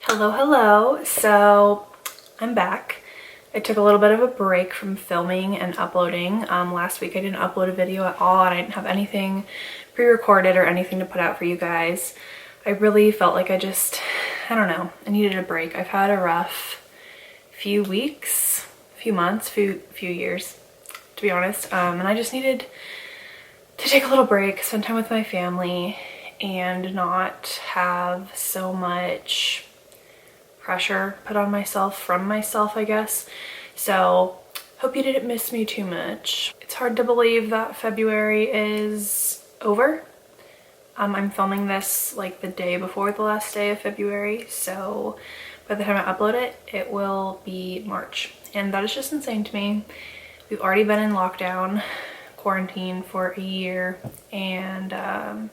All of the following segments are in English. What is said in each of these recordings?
Hello. So I'm back. I took a little bit of a break from filming and uploading. Last week I didn't upload a video at all and I didn't have anything pre-recorded or anything to put out for you guys. I really felt like I don't know, I needed a break. I've had a rough few weeks, few months, few years, to be honest. And I just needed to take a little break, spend time with my family, and not have so much pressure put on myself from myself, I guess. So hope you didn't miss me too much. It's hard to believe that February is over. I'm filming this like the day before the last day of February, so by the time I upload it, it will be March. And that is just insane to me. We've already been in lockdown, quarantine for a year, and I'm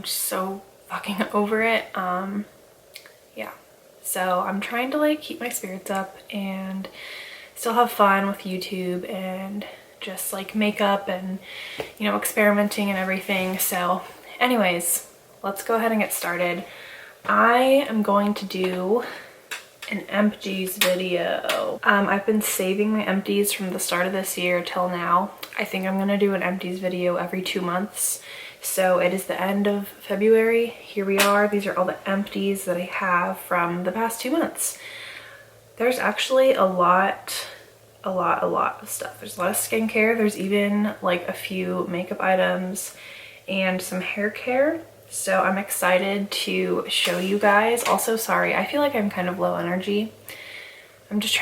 just so fucking over it. Yeah, so I'm trying to like keep my spirits up and still have fun with YouTube and just like makeup and, you know, experimenting and everything. So anyways, let's go ahead and get started. I am going to do an Empties video. I've been saving my Empties from the start of this year till now. I think I'm gonna do an Empties video every 2 months. So it is the end of February. Here we are. These are all the Empties that I have from the past 2 months. There's actually a lot of stuff. There's a lot of skincare. There's even like a few makeup items and some hair care. So I'm excited to show you guys. Also, sorry, I feel like I'm kind of low energy. I'm just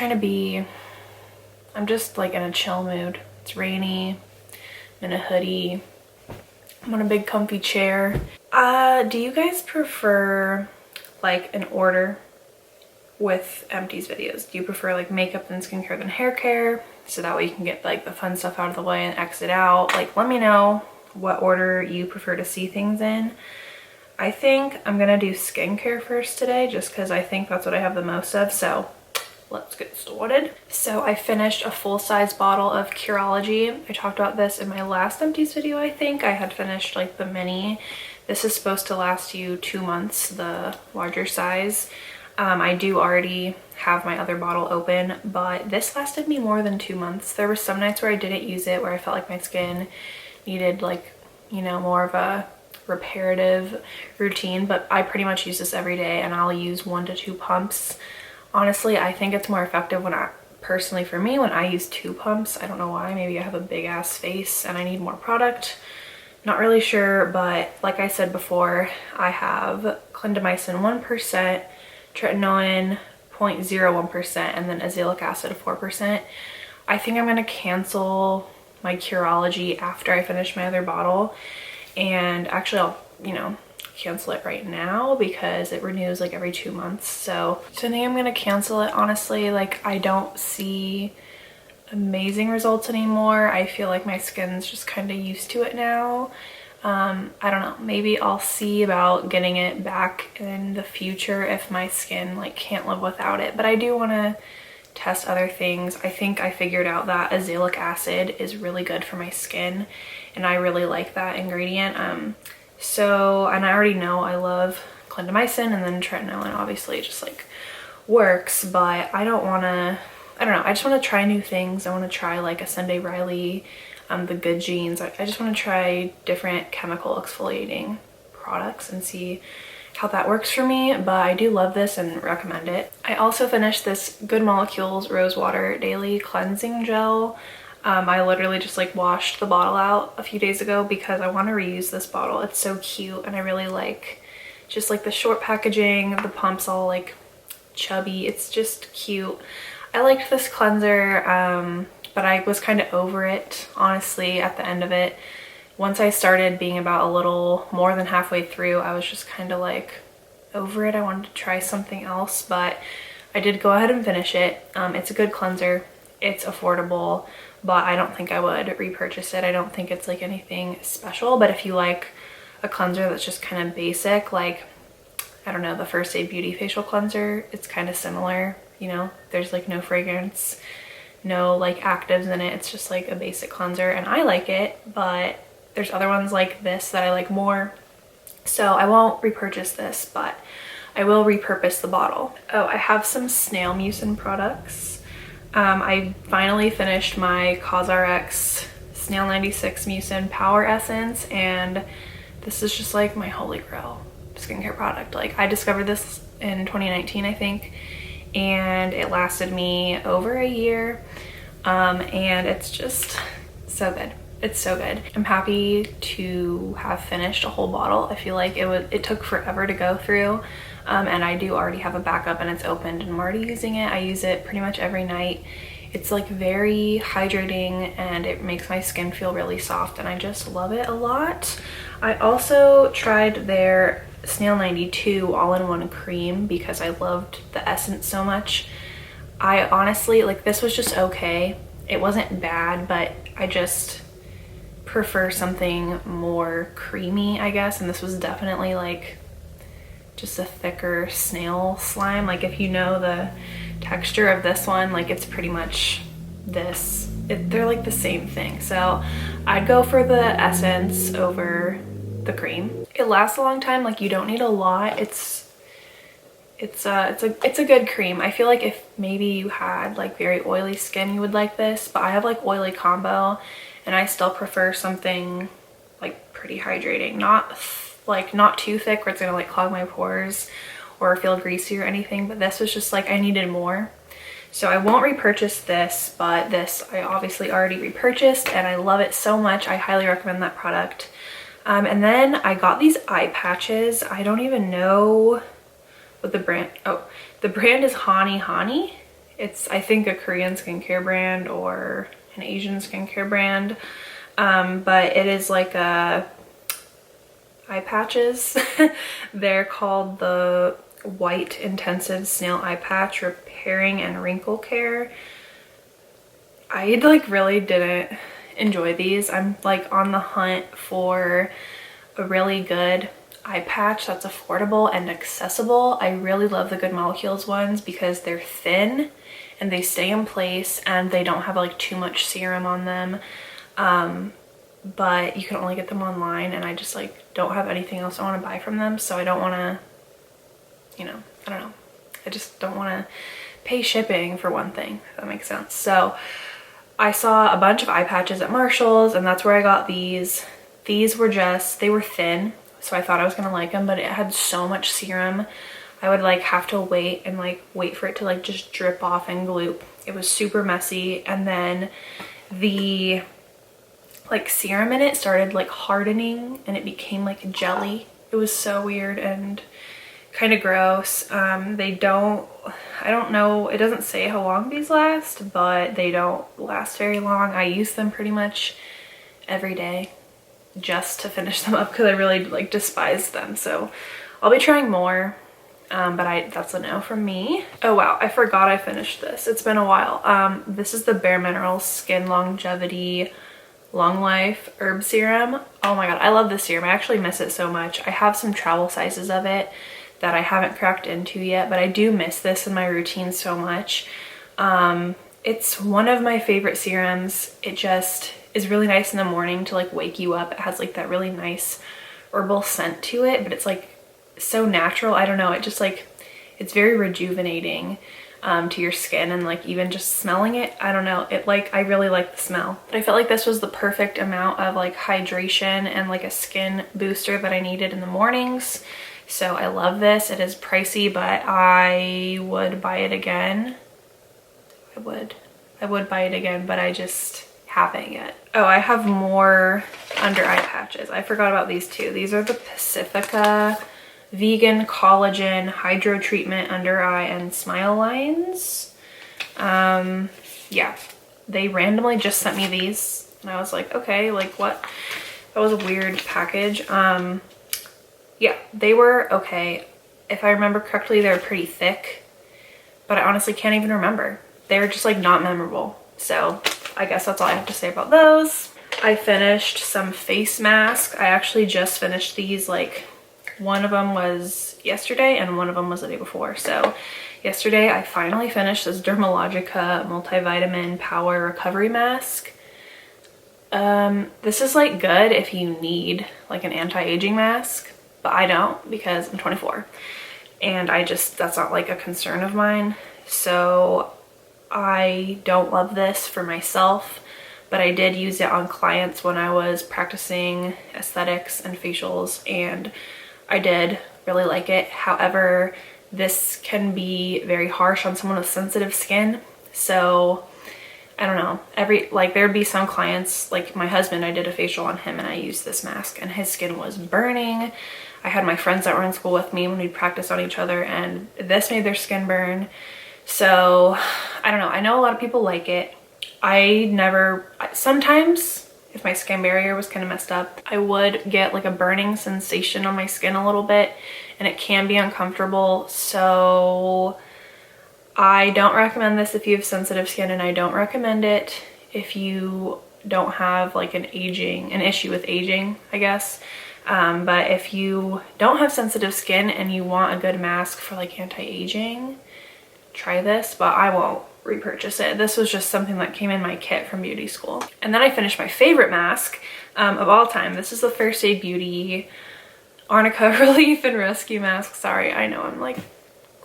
like in a chill mood. It's rainy. I'm in a hoodie. I'm on a big comfy chair. Do you guys prefer like an order with Empties videos? Do you prefer like makeup and skincare than hair care? So that way you can get like the fun stuff out of the way and exit out. Like, let me know what order you prefer to see things in. I think I'm gonna do skincare first today just because I think that's what I have the most of. So let's get started. So I finished a full-size bottle of Curology. I talked about this in my last Empties video, I think. I had finished like the mini. This is supposed to last you 2 months, the larger size. I do already have my other bottle open, but this lasted me more than 2 months. There were some nights where I didn't use it, where I felt like my skin needed like, you know, more of a reparative routine, but I pretty much use this every day and I'll use 1 to 2 pumps. Honestly, I think it's more effective personally for me, when I use 2 pumps. I don't know why. Maybe I have a big ass face and I need more product. Not really sure, but like I said before, I have clindamycin 1%, tretinoin 0.01%, and then azelaic acid 4%. I think I'm going to cancel my Curology after I finish my other bottle. And actually I'll, you know, cancel it right now because it renews like every 2 months. So I think I'm gonna cancel it. Honestly, like, I don't see amazing results anymore. I feel like my skin's just kind of used to it now. I don't know, maybe I'll see about getting it back in the future if my skin like can't live without it, but I do want to test other things. I think I figured out that azelaic acid is really good for my skin and I really like that ingredient. And I already know I love clindamycin, and then tretinoin obviously just like works, but I don't know, I just want to try new things. I want to try like a Sunday Riley, the Good Genes. I just want to try different chemical exfoliating products and see how that works for me, but I do love this and recommend it. I also finished this Good Molecules Rose Water Daily Cleansing Gel. I literally just like washed the bottle out a few days ago because I want to reuse this bottle. It's so cute and I really like just like the short packaging. The pump's all like chubby. It's just cute. I liked this cleanser, but I was kind of over it, honestly, at the end of it. Once I started being about a little more than halfway through, I was just kind of like over it. I wanted to try something else, but I did go ahead and finish it. It's a good cleanser. It's affordable, but I don't think I would repurchase it. I don't think it's like anything special, but if you like a cleanser that's just kind of basic, like, I don't know, the First Aid Beauty facial cleanser, it's kind of similar, you know, there's like no fragrance, no like actives in it. It's just like a basic cleanser and I like it, but there's other ones like this that I like more. So I won't repurchase this, but I will repurpose the bottle. Oh, I have some Snail Mucin products. I finally finished my Cosrx Snail 96 Mucin Power Essence, and this is just like my holy grail skincare product. Like, I discovered this in 2019, I think, and it lasted me over a year, and it's just so good. It's so good. I'm happy to have finished a whole bottle. I feel like it took forever to go through, and I do already have a backup and it's opened and I'm already using it. I use it pretty much every night. It's like very hydrating and it makes my skin feel really soft, and I just love it a lot. I also tried their Snail 92 all-in-one cream because I loved the essence so much. I honestly, like, this was just okay. It wasn't bad, but I just prefer something more creamy, I guess, and this was definitely like just a thicker snail slime. Like, if you know the texture of this one, like, it's pretty much this. They're like the same thing, so I'd go for the essence over the cream. It lasts a long time. Like, you don't need a lot. It's a good cream. I feel like if maybe you had like very oily skin, you would like this, but I have like oily combo and I still prefer something like pretty hydrating, not too thick where it's gonna like clog my pores or feel greasy or anything, but this was just like I needed more. So I won't repurchase this, but this I obviously already repurchased and I love it so much. I highly recommend that product. And then I got these eye patches. I don't even know what the brand, oh, the brand is Hani. It's, I think, a Korean skincare brand or an Asian skincare brand, but it is like eye patches. They're called the White Intensive Snail Eye Patch Repairing and Wrinkle Care. I like really didn't enjoy these. I'm like on the hunt for a really good eye patch that's affordable and accessible. I really love the Good Molecules ones because they're thin and they stay in place and they don't have like too much serum on them, but you can only get them online, and I just like don't have anything else I want to buy from them, so I don't want to, you know, I don't know, I just don't want to pay shipping for one thing, if that makes sense. So I saw a bunch of eye patches at Marshall's and that's where I got these. These were just, they were thin, so I thought I was gonna like them, but it had so much serum. I would like have to wait and like wait for it to like just drip off and gloop. It was super messy, and then the like serum in it started like hardening and it became like jelly. It was so weird and kind of gross. I don't know, it doesn't say how long these last, but they don't last very long. I use them pretty much every day just to finish them up because I really like despise them. So I'll be trying more, but that's a no from me. Oh wow, I forgot I finished this. It's been a while. This is the Bare Minerals Skin Longevity Long Life Herb Serum. Oh my god, I love this serum. I actually miss it so much. I have some travel sizes of it that I haven't cracked into yet, but I do miss this in my routine so much. It's one of my favorite serums. It just is really nice in the morning to like wake you up. It has like that really nice herbal scent to it, but it's like so natural. I don't know, it just like, it's very rejuvenating to your skin, and like even just smelling it, I don't know, it like, I really like the smell. But I felt like this was the perfect amount of like hydration and like a skin booster that I needed in the mornings. So I love this. It is pricey, but I would buy it again. I would buy it again, but I just haven't yet. Oh, I have more under eye patches. I forgot about these two. These are the Pacifica Vegan Collagen Hydro Treatment Under Eye and Smile Lines. Yeah, they randomly just sent me these and I was like, okay, like what? That was a weird package. Yeah, they were okay. If I remember correctly, they were pretty thick, but I honestly can't even remember. They're just like not memorable. So I guess that's all I have to say about those. I finished some face masks. I actually just finished these, like one of them was yesterday and one of them was the day before. So yesterday I finally finished this Dermalogica Multivitamin Power Recovery Mask. This is like good if you need like an anti-aging mask, but I don't because I'm 24. and that's not like a concern of mine. So I don't love this for myself, but I did use it on clients when I was practicing aesthetics and facials, and I did really like it. However, this can be very harsh on someone with sensitive skin. So I don't know, there'd be some clients, like my husband, I did a facial on him and I used this mask and his skin was burning. I had my friends that were in school with me when we'd practice on each other, and this made their skin burn. So I don't know, I know a lot of people like it. Sometimes if my skin barrier was kind of messed up, I would get like a burning sensation on my skin a little bit, and it can be uncomfortable. So I don't recommend this if you have sensitive skin, and I don't recommend it if you don't have like an issue with aging, I guess. But if you don't have sensitive skin and you want a good mask for like anti-aging, try this, but I won't repurchase it. This was just something that came in my kit from beauty school. And then I finished my favorite mask of all time. This is the First Aid Beauty Arnica Relief and Rescue Mask. Sorry, I know I'm like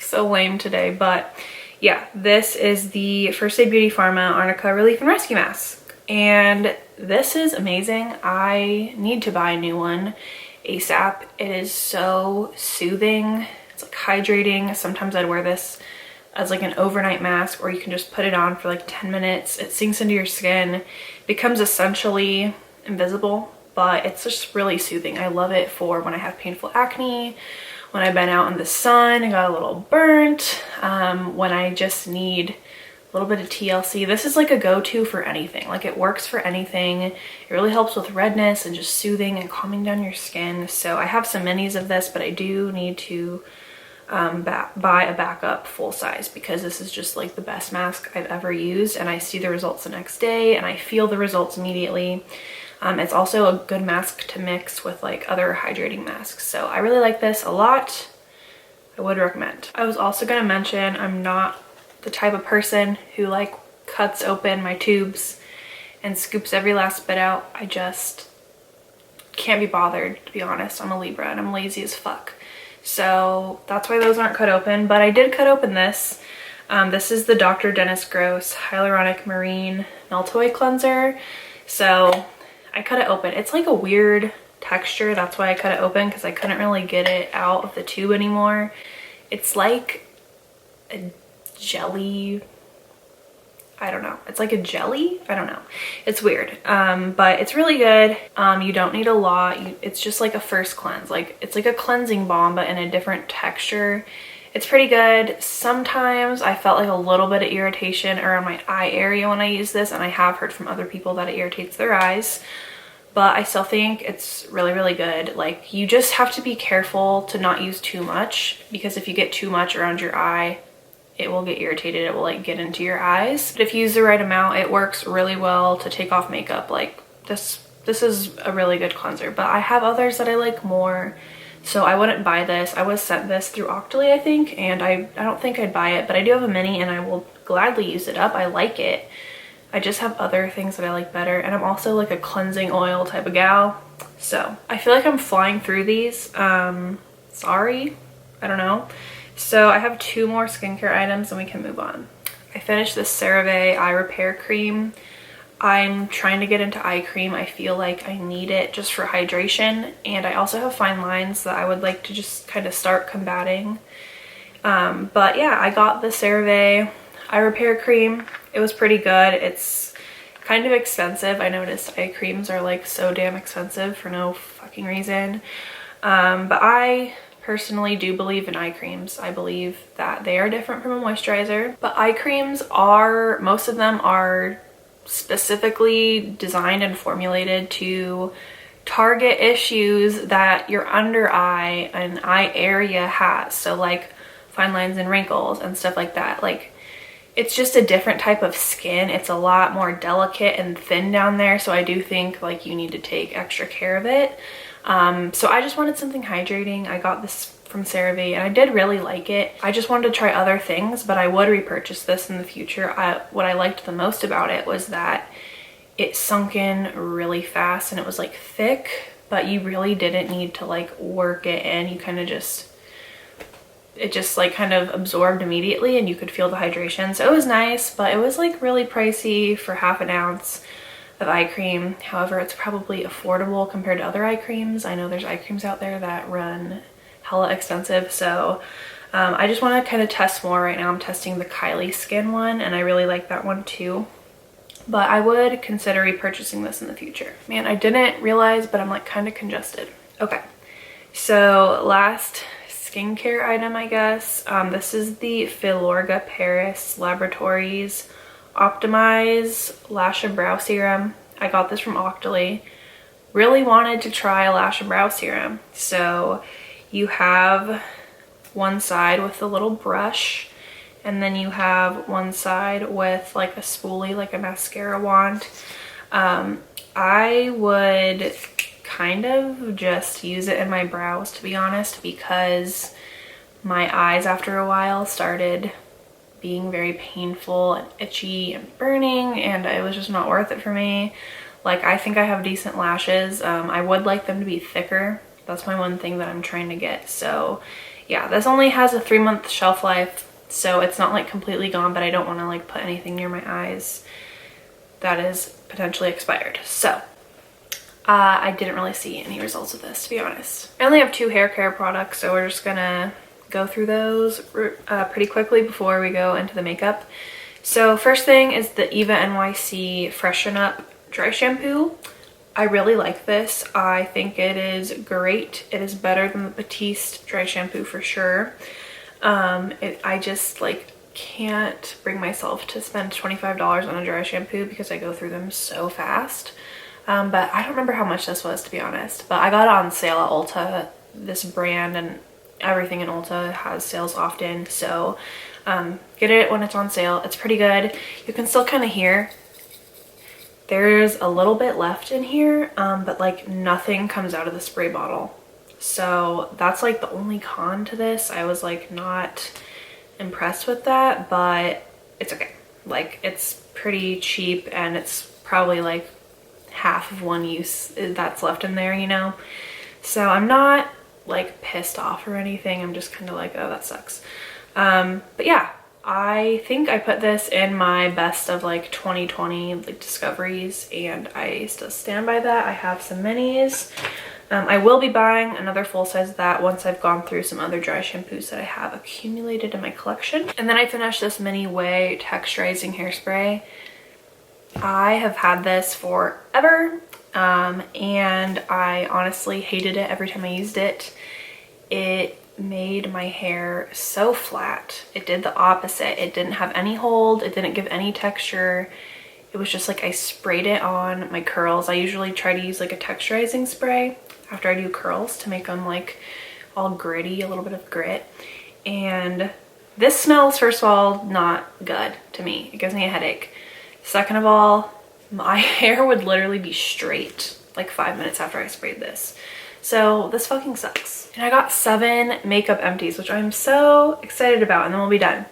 so lame today, but yeah, this is the First Aid Beauty Pharma Arnica Relief and Rescue Mask. And this is amazing. I need to buy a new one ASAP. It is so soothing. It's like hydrating. Sometimes I'd wear this as like an overnight mask, or you can just put it on for like 10 minutes. It sinks into your skin, becomes essentially invisible, but it's just really soothing. I love it for when I have painful acne, when I've been out in the sun and got a little burnt, when I just need a little bit of TLC. This is like a go-to for anything. Like, it works for anything. It really helps with redness and just soothing and calming down your skin. So I have some minis of this, but I do need to buy a backup full size, because this is just like the best mask I've ever used, and I see the results the next day and I feel the results immediately. It's also a good mask to mix with like other hydrating masks. So I really like this a lot. I would recommend. I was also going to mention, I'm not the type of person who like cuts open my tubes and scoops every last bit out. I just can't be bothered, to be honest. I'm a Libra and I'm lazy as fuck. So that's why those aren't cut open, but I did cut open this. This is the Dr. Dennis Gross Hyaluronic Marine Meltoy Cleanser. So I cut it open. It's like a weird texture. That's why I cut it open, because I couldn't really get it out of the tube anymore. It's like a jelly. I don't know. It's like a jelly. I don't know. It's weird. But it's really good. You don't need a lot. It's just like a first cleanse. Like, it's like a cleansing balm, but in a different texture. It's pretty good. Sometimes I felt like a little bit of irritation around my eye area when I use this, and I have heard from other people that it irritates their eyes. But I still think it's really, really good. Like, you just have to be careful to not use too much, because if you get too much around your eye, it will get irritated. It will like get into your eyes. But if you use the right amount, it works really well to take off makeup. Like, this is a really good cleanser, but I have others that I like more, so I wouldn't buy this. I was sent this through Octoly, I think, and I don't think I'd buy it, but I do have a mini and I will gladly use it up. I like it. I just have other things that I like better, and I'm also like a cleansing oil type of gal. So I feel like I'm flying through these. Sorry, I don't know. So I have 2 more skincare items and we can move on. I finished this Cerave eye repair cream. I'm trying to get into eye cream. I feel like I need it just for hydration, and I also have fine lines that I would like to just kind of start combating. But yeah, I got the Cerave eye repair cream. It was pretty good. It's kind of expensive. I noticed eye creams are like so damn expensive for no fucking reason. But I personally do believe in eye creams. I believe that they are different from a moisturizer, but eye creams are, most of them are specifically designed and formulated to target issues that your under eye and eye area has. So like fine lines and wrinkles and stuff like that. Like, it's just a different type of skin. It's a lot more delicate and thin down there. So I do think like you need to take extra care of it. So I just wanted something hydrating. I got this from Cerave and I did really like it. I just wanted to try other things, but I would repurchase this in the future. What I liked the most about it was that it sunk in really fast and it was like thick, but you really didn't need to like work it in. You kind of just it just like kind of absorbed immediately and you could feel the hydration. So it was nice, but it was like really pricey for half an ounce of eye cream. However, it's probably affordable compared to other eye creams. I know there's eye creams out there that run hella expensive. So I just want to kind of test more. Right now I'm testing the Kylie skin one and I really like that one too. But I would consider repurchasing this in the future. Man, I didn't realize, but I'm like kind of congested. Okay, so last skincare item, I guess. This is the Phyllorga Paris Laboratories Optimize Lasha Brow Serum. I got this from Octoly. Really wanted to try a Lasha Brow Serum. So you have one side with a little brush, and then you have one side with like a spoolie, like a mascara wand. I would kind of just use it in my brows, to be honest, because my eyes after a while started being very painful and itchy and burning, and it was just not worth it for me. Like, I think I have decent lashes. I would like them to be thicker. That's my one thing that I'm trying to get. So yeah, this only has a 3-month shelf life, so it's not like completely gone, but I don't want to like put anything near my eyes that is potentially expired. So I didn't really see any results with this, to be honest. I only have 2 hair care products, so we're just gonna go through those pretty quickly before we go into the makeup. So first thing is the Eva NYC Freshen Up Dry Shampoo. I really like this. I think it is great. It is better than the Batiste Dry Shampoo for sure. I just like can't bring myself to spend $25 on a dry shampoo because I go through them so fast. But I don't remember how much this was, to be honest. But I got it on sale at Ulta. This brand and everything in Ulta has sales often. So get it when it's on sale. It's pretty good. You can still kind of hear there's a little bit left in here, but like nothing comes out of the spray bottle. So that's like the only con to this. I was like not impressed with that, but it's okay. Like, it's pretty cheap and it's probably like half of one use that's left in there, you know? So I'm not like pissed off or anything. I'm just kind of like, oh, that sucks. But yeah, I think I put this in my best of like 2020 like discoveries, and I still stand by that. I have some minis. I will be buying another full size of that once I've gone through some other dry shampoos that I have accumulated in my collection. And then I finished this mini Whey Texturizing Hairspray. I have had this forever, and I honestly hated it every time I used it. It made my hair so flat. It did the opposite. It didn't have any hold. It didn't give any texture. It was just like I sprayed it on my curls. I usually try to use like a texturizing spray after I do curls to make them like all gritty, a little bit of grit. And this smells, first of all, not good to me. It gives me a headache. Second of all, my hair would literally be straight like 5 minutes after I sprayed this. So this fucking sucks. And I got 7 makeup empties, which I'm so excited about, and then we'll be done.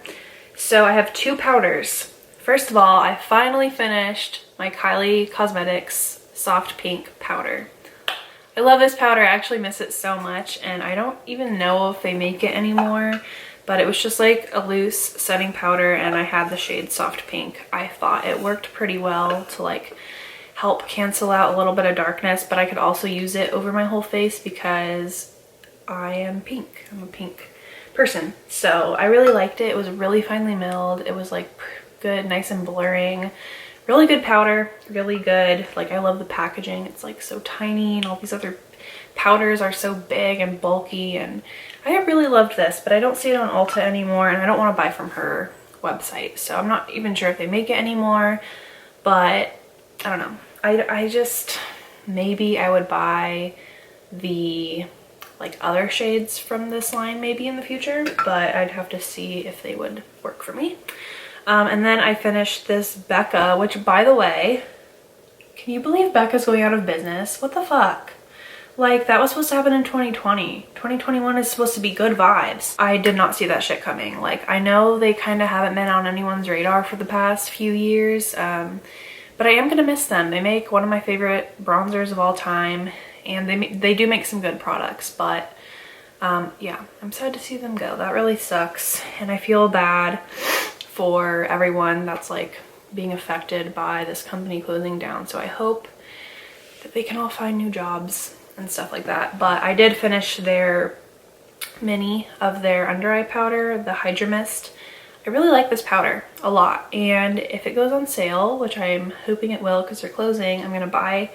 So I have 2 powders. First of all, I finally finished my Kylie Cosmetics Soft Pink powder. I love this powder. I actually miss it so much, and I don't even know if they make it anymore, but it was just like a loose setting powder, and I had the shade Soft Pink. I thought it worked pretty well to like help cancel out a little bit of darkness, but I could also use it over my whole face because I am pink. I'm a pink person. So I really liked it. It was really finely milled. It was like good, nice and blurring. Really good powder, really good. Like, I love the packaging. It's like so tiny, and all these other powders are so big and bulky, and I really loved this, but I don't see it on Ulta anymore, and I don't want to buy from her website. So I'm not even sure if they make it anymore, but I don't know. I just, maybe I would buy the like other shades from this line maybe in the future, but I'd have to see if they would work for me. And then I finished this Becca, which, by the way, can you believe Becca's going out of business? What the fuck? Like, that was supposed to happen in 2020. 2021 is supposed to be good vibes. I did not see that shit coming. Like, I know they kind of haven't been on anyone's radar for the past few years, but I am gonna miss them. They make one of my favorite bronzers of all time, and they do make some good products, but Yeah, I'm sad to see them go. That really sucks. And I feel bad for everyone that's like being affected by this company closing down. So I hope that they can all find new jobs and stuff like that. But I did finish their mini of their under eye powder, the Hydra Mist. I really like this powder a lot, and if it goes on sale, which I'm hoping it will because they're closing, I'm gonna buy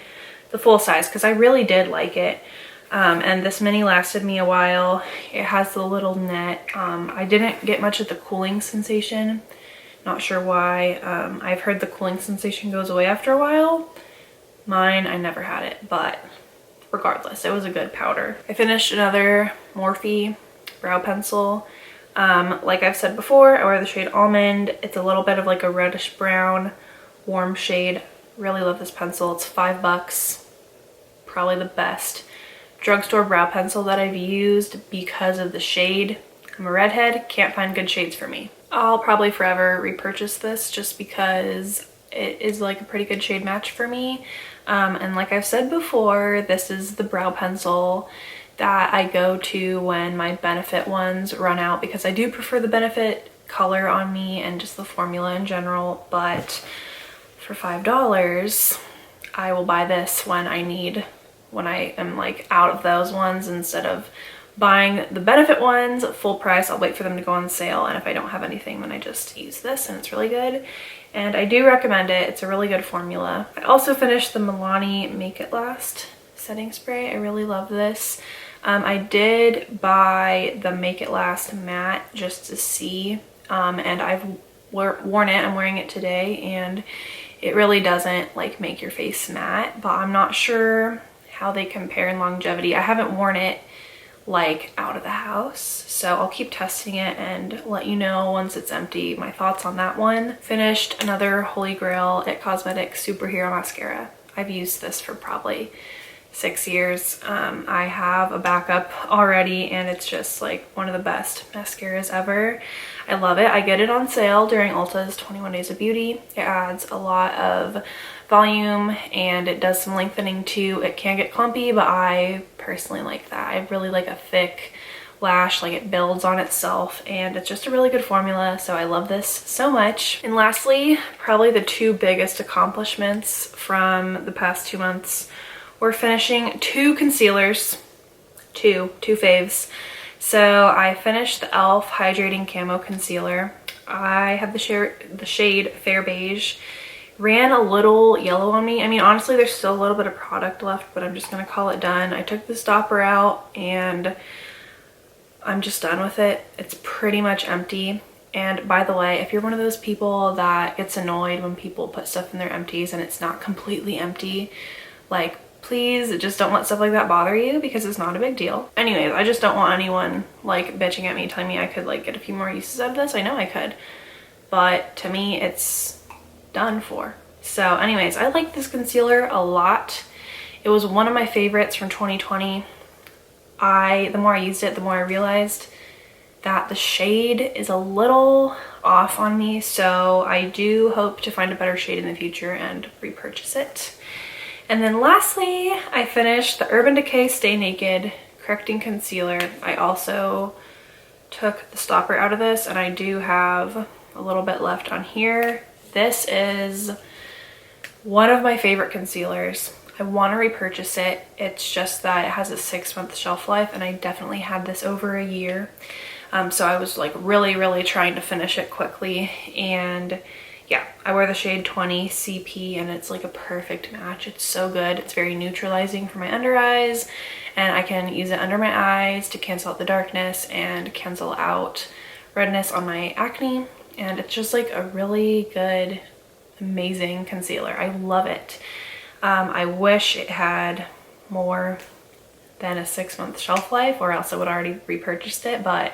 the full size because I really did like it. And this mini lasted me a while. It has the little net. I didn't get much of the cooling sensation. Not sure why. I've heard the cooling sensation goes away after a while. Mine, I never had it, but regardless, it was a good powder. I finished another Morphe brow pencil. Like I've said before, I wear the shade Almond. It's a little bit of like a reddish brown, warm shade. Really love this pencil. It's $5. Probably the best drugstore brow pencil that I've used because of the shade. I'm a redhead, can't find good shades for me. I'll probably forever repurchase this just because it is like a pretty good shade match for me. And like I've said before, this is the brow pencil that I go to when my Benefit ones run out, because I do prefer the Benefit color on me and just the formula in general. But for $5, I will buy this when I am like out of those ones, instead of buying the Benefit ones full price. I'll wait for them to go on sale, and if I don't have anything, then I just use this, and it's really good. And I do recommend it. It's a really good formula. I also finished the Milani Make It Last setting spray. I really love this. I did buy the Make It Last matte just to see, and I've worn it. I'm wearing it today, and it really doesn't like make your face matte, but I'm not sure how they compare in longevity. I haven't worn it like out of the house, so I'll keep testing it and let you know once it's empty my thoughts on that one. Finished another Holy Grail It Cosmetics Superhero Mascara. I've used this for probably 6 years. I have a backup already, and it's just like one of the best mascaras ever. I love it. I get it on sale during Ulta's 21 Days of Beauty. It adds a lot of volume and it does some lengthening too. It can get clumpy, but I personally like that. I really like a thick lash, like it builds on itself, and it's just a really good formula, so I love this so much. And lastly, probably the two biggest accomplishments from the past 2 months, we're finishing two concealers, two faves. So I finished the e.l.f. Hydrating Camo Concealer. I have the shade Fair Beige. Ran a little yellow on me. I mean, honestly, there's still a little bit of product left, but I'm just gonna call it done. I took the stopper out and I'm just done with it. It's pretty much empty. And by the way, if you're one of those people that gets annoyed when people put stuff in their empties and it's not completely empty, like, please just don't let stuff like that bother you, because it's not a big deal. Anyways, I just don't want anyone like bitching at me telling me I could like get a few more uses out of this. I know I could, but to me it's done for. So anyways, I like this concealer a lot. It was one of my favorites from 2020. The more I used it, the more I realized that the shade is a little off on me, so I do hope to find a better shade in the future and repurchase it. And then lastly, I finished the Urban Decay Stay Naked Correcting Concealer. I also took the stopper out of this, and I do have a little bit left on here. This is one of my favorite concealers. I want to repurchase it. It's just that it has a 6-month shelf life, and I definitely had this over a year. So I was like really trying to finish it quickly, and yeah, I wear the shade 20 CP, and it's like a perfect match. It's so good. It's very neutralizing for my under eyes, and I can use it under my eyes to cancel out the darkness and cancel out redness on my acne. And it's just like a really good, amazing concealer. I love it. I wish it had more than a 6-month shelf life, or else I would already repurchased it, but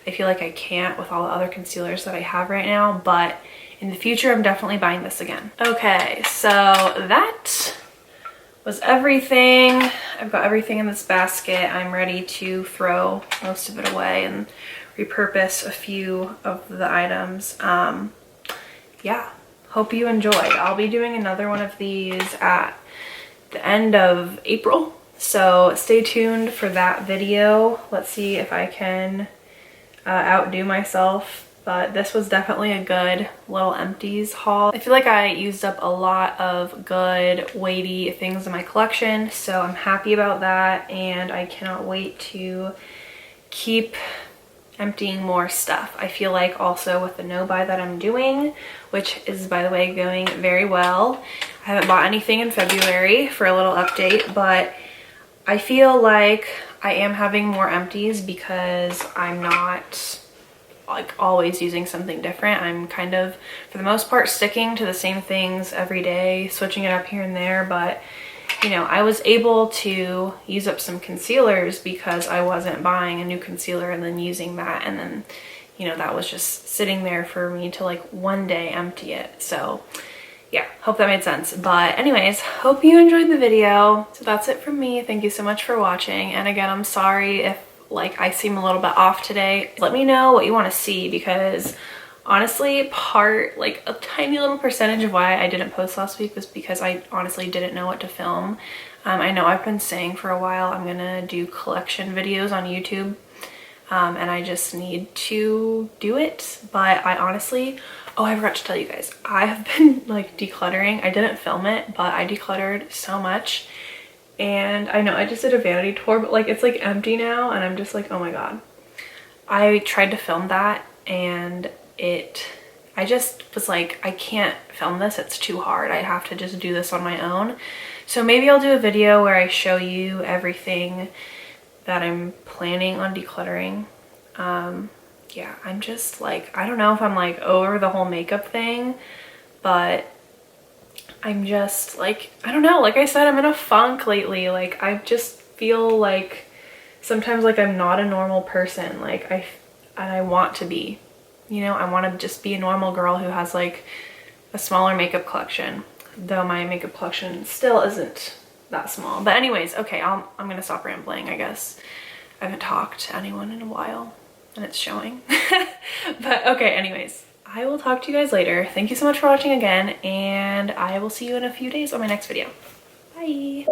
I feel like I can't with all the other concealers that I have right now. But in the future, I'm definitely buying this again. Okay, so that was everything. I've got everything in this basket. I'm ready to throw most of it away and repurpose a few of the items. Yeah, hope you enjoyed. I'll be doing another one of these at the end of April. So stay tuned for that video. Let's see if I can outdo myself. But this was definitely a good little Empties haul. I feel like I used up a lot of good weighty things in my collection, so I'm happy about that, and I cannot wait to keep emptying more stuff. I feel like also with the no buy that I'm doing, which is by the way going very well. I haven't bought anything in February for a little update, but I feel like I am having more empties because I'm not like always using something different. I'm kind of, for the most part, sticking to the same things every day, switching it up here and there, but you know, I was able to use up some concealers because I wasn't buying a new concealer and then using that, and then, you know, that was just sitting there for me to like one day empty it. So yeah, hope that made sense. But anyways, hope you enjoyed the video. So that's it from me. Thank you so much for watching. And again, I'm sorry if like I seem a little bit off today. Let me know what you want to see, because honestly, like a tiny little percentage of why I didn't post last week was because I honestly didn't know what to film. I know I've been saying for a while I'm gonna do collection videos on YouTube, and I just need to do it. But I honestly, oh, I forgot to tell you guys, I have been like decluttering. I didn't film it, but I decluttered so much. And I know I just did a vanity tour, but like it's like empty now, and I'm just like, oh my god. I tried to film that and I just was like, I can't film this, it's too hard. I have to just do this on my own. So maybe I'll do a video where I show you everything that I'm planning on decluttering. Yeah, I'm just like, I don't know if I'm like over the whole makeup thing, but I'm just like, I don't know, like I said, I'm in a funk lately. Like I just feel like sometimes like I'm not a normal person. Like I want to be, you know, I want to just be a normal girl who has like a smaller makeup collection, though my makeup collection still isn't that small. But anyways, okay, I'm gonna stop rambling, I guess. I haven't talked to anyone in a while and it's showing. But okay, anyways, I will talk to you guys later. Thank you so much for watching again, and I will see you in a few days on my next video. Bye.